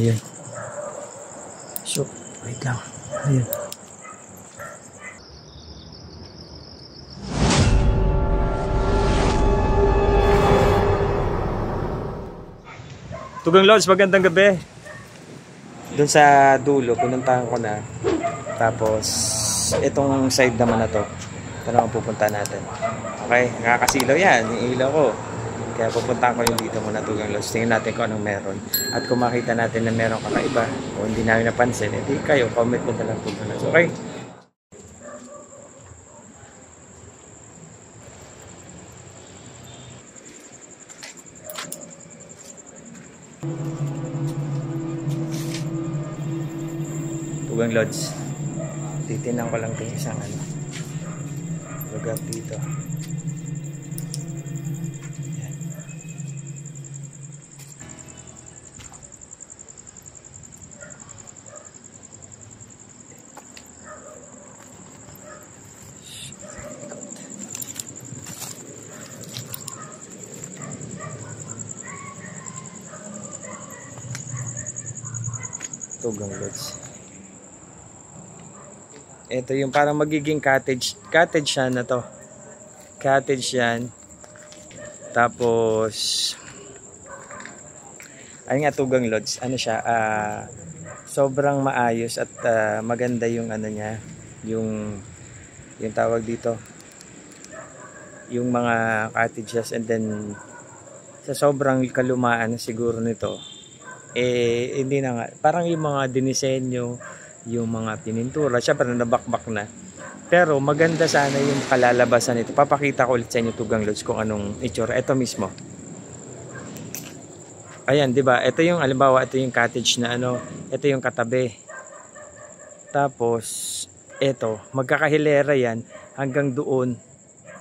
Ayun. So, wait lang. Ayun. Tugang Lods, magandang gabi. Doon sa dulo, pinuntahan ko na. Tapos, itong side naman na to. Ito naman pupunta natin. Okay, nakakasilaw yan. Yung ilaw ko. Kaya pupuntahan ko yung dito muna, Tugang Lods. Tingnan natin kung anong meron. At kung makita natin na meron kakaiba, o hindi namin napansin, edi kayo, comment mo na lang, Tugang Lods. Okay? Tugang Lods, titinan ko lang itong isang lugar dito. Yan. Tugang Lods. Ito yung parang magiging cottage yan na to. Cottage yan. Tapos ayun nga, Tugang Lods, ano siya, sobrang maayos at maganda yung ano niya, yung tawag dito, yung mga cottages. And then sa sobrang kalumaan siguro nito, hindi na nga, parang yung mga dinisenyo, yung mga pinintura, syempre nabakbak na. Pero maganda sana yung kalalabasan nito. Papakita ko ulit sa inyo, Tugang Lods, kung anong itsura. Ito mismo. Ayan, 'di ba? Ito yung halimbawa, ito yung cottage na ito yung katabi. Tapos ito, magkakahilera yan hanggang doon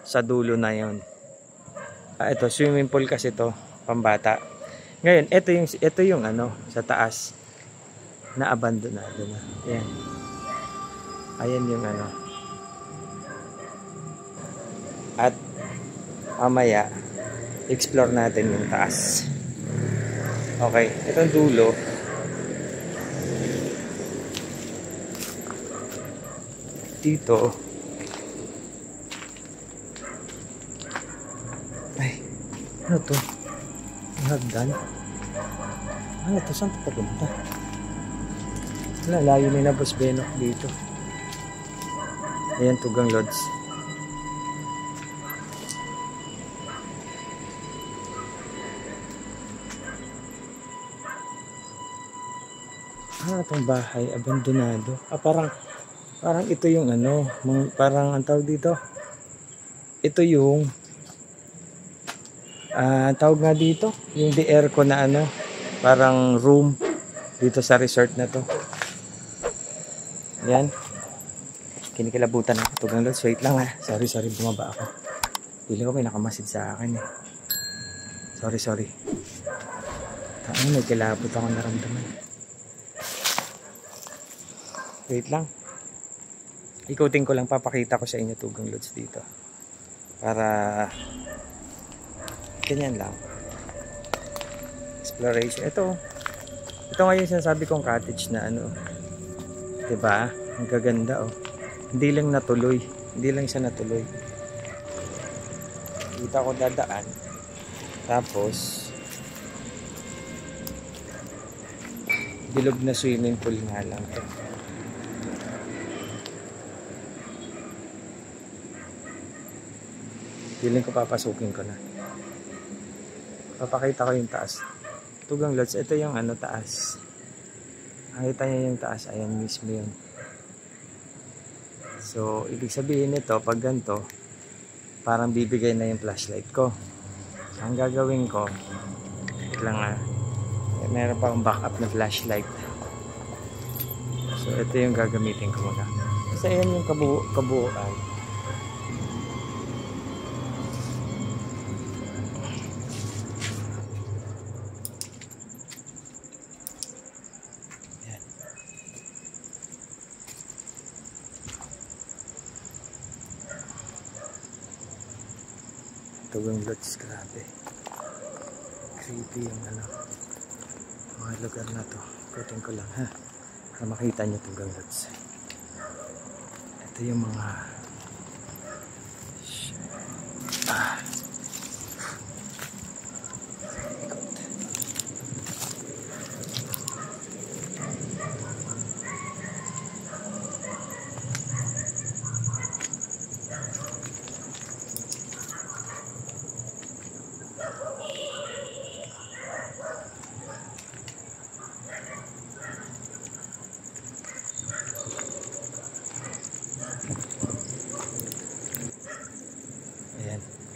sa dulo na 'yon. Ito swimming pool kasi to, pambata. Ngayon, ito yung sa taas na abandonado na. Ayan. Ayan yung At mamaya explore natin yung taas. Okay, itong dulo. Dito. Ay, ano to? Hagdan. Ano to? Saan ito papunta? Layo na Boss Benok dito. Ayan, Tugang Lods. Itong bahay abandonado. Parang ito yung parang ang tawag dito. Ito yung tawag nga dito, yung the aircon na parang room dito sa resort na to. Yan. Kinikilabutan ako, Tugang Lods. Wait lang Sorry, bumaba ako. Pili ko may nakamasid sa akin Sorry. May kilabot ako naramdaman. Wait lang. Ikutin ko lang, papakita ko sa inyo, Tugang Lods, dito. Para ganyan lang. Exploration. Ito nga yung sinasabi kong cottage na diba? Ang gaganda Hindi lang siya natuloy. Kita ko dadaan. Tapos bilog na swimming pool nga lang to. Feeling ko papasukin ko na. Papakita ko yung taas. Tugang Lods, ito yung taas. Nakita niyo yung taas, ayan mismo yun. So, ibig sabihin nito, pag ganito, parang bibigay na yung flashlight ko. So, ang gagawin ko, wait lang meron pa akong backup na flashlight. So, ito yung gagamitin ko muna. Kasi ayan yung kabuuan. Tugang Lods, grabe. Creepy yung mga lugar na to. Ikutin ko lang ha. Para makita nyo Tugang Lods. Ito yung mga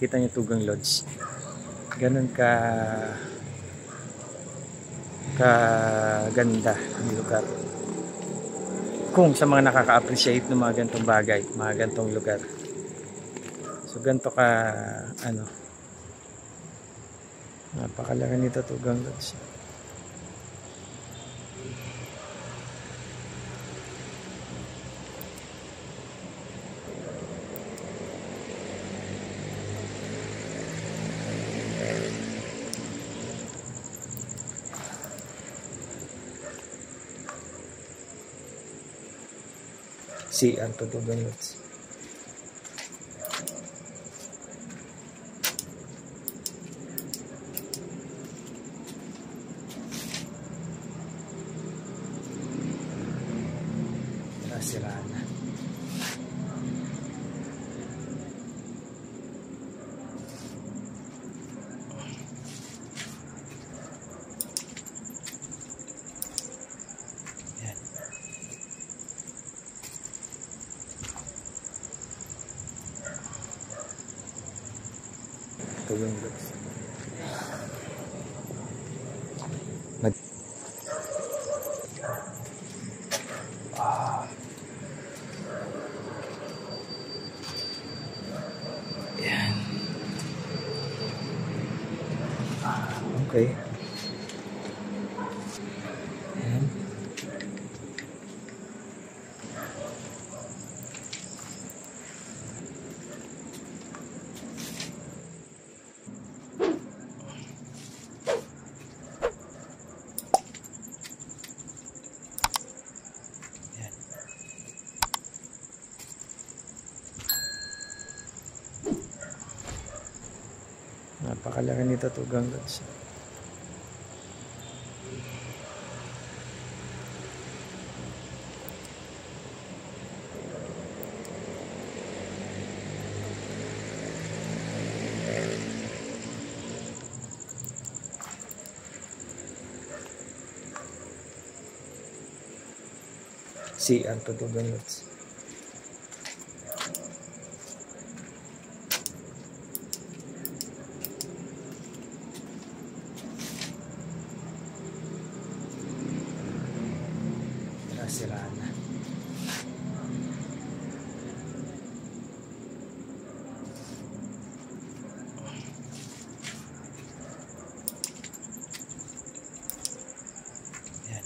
kita niyo Tugang Lods, ganun ganda ang lugar. Kung sa mga nakaka-appreciate ng mga gantong bagay, mga gantong lugar. So ganito napakalaki nito Tugang Lods. CR to Tugang Lods. Nasiraan na. Tugang Lods. Yan. Okay. Yan. Napakalaki nito Tugang Lods. CR to Tugang Lods. Nasiraan na. Yan.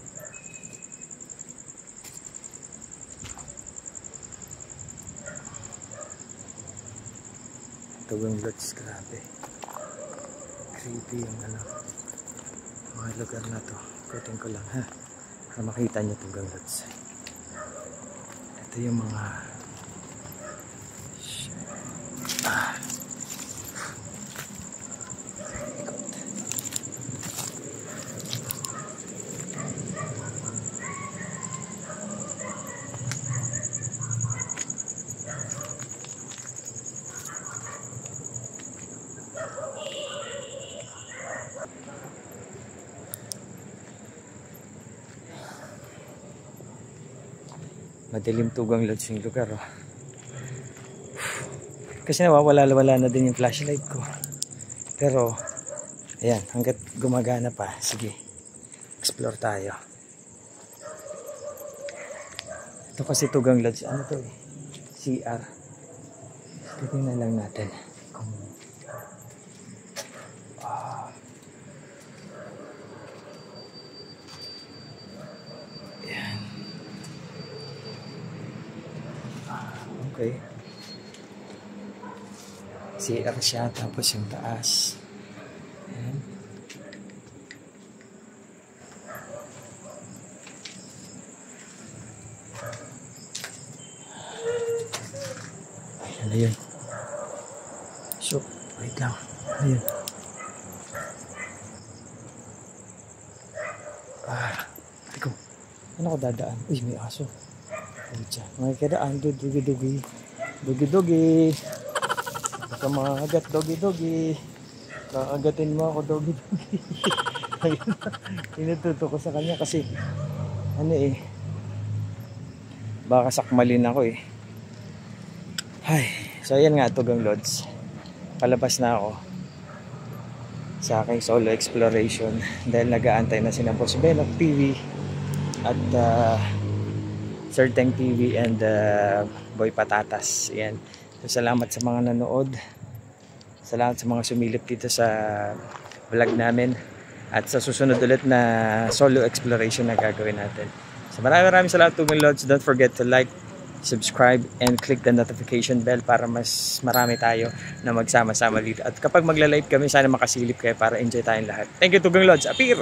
Tugang Lods, grabe. Creepy yung mga lugar na to. Ikutin ko lang ha. Para makita nyo Tugang Lods. Ito yung mga madilim Tugang Lods yung lugar. Kasi wala na din yung flashlight ko. Pero ayan, hanggat gumagana pa, sige, explore tayo. Ito kasi Tugang Lods, ano to eh, CR. Tingnan lang natin kung ayan. Okay. CR siya, tapos yung taas. Ayan. So, wait lang. Ayun. Ikaw. Ano ko dadaan? Uy, may aso. Pucha. May kadaan. Dugi-dugi. Dugi-dugi. Baka makagat. Dugi-dugi. Kakagatin mo ako. Dugi-dugi. Ayun. Tinututo ko sa kanya kasi ano eh. Baka sakmalin ako eh. Ay. So, ayan nga, Tugang Lods. Palabas na ako sa aking solo exploration dahil nag-aantay na sina Boss Benok TV at Sir Teng TV and Boy Patatas. Yan. So, salamat sa mga nanood, salamat sa mga sumilip dito sa vlog namin at sa susunod ulit na solo exploration na gagawin natin. So maraming salamat Tugang Lods. Don't forget to like, subscribe and click the notification bell para mas marami tayo na magsama-sama dito. At kapag magla-live kami, sana makasilip kayo para enjoy tayong lahat. Thank you Tugang Lods. Apir!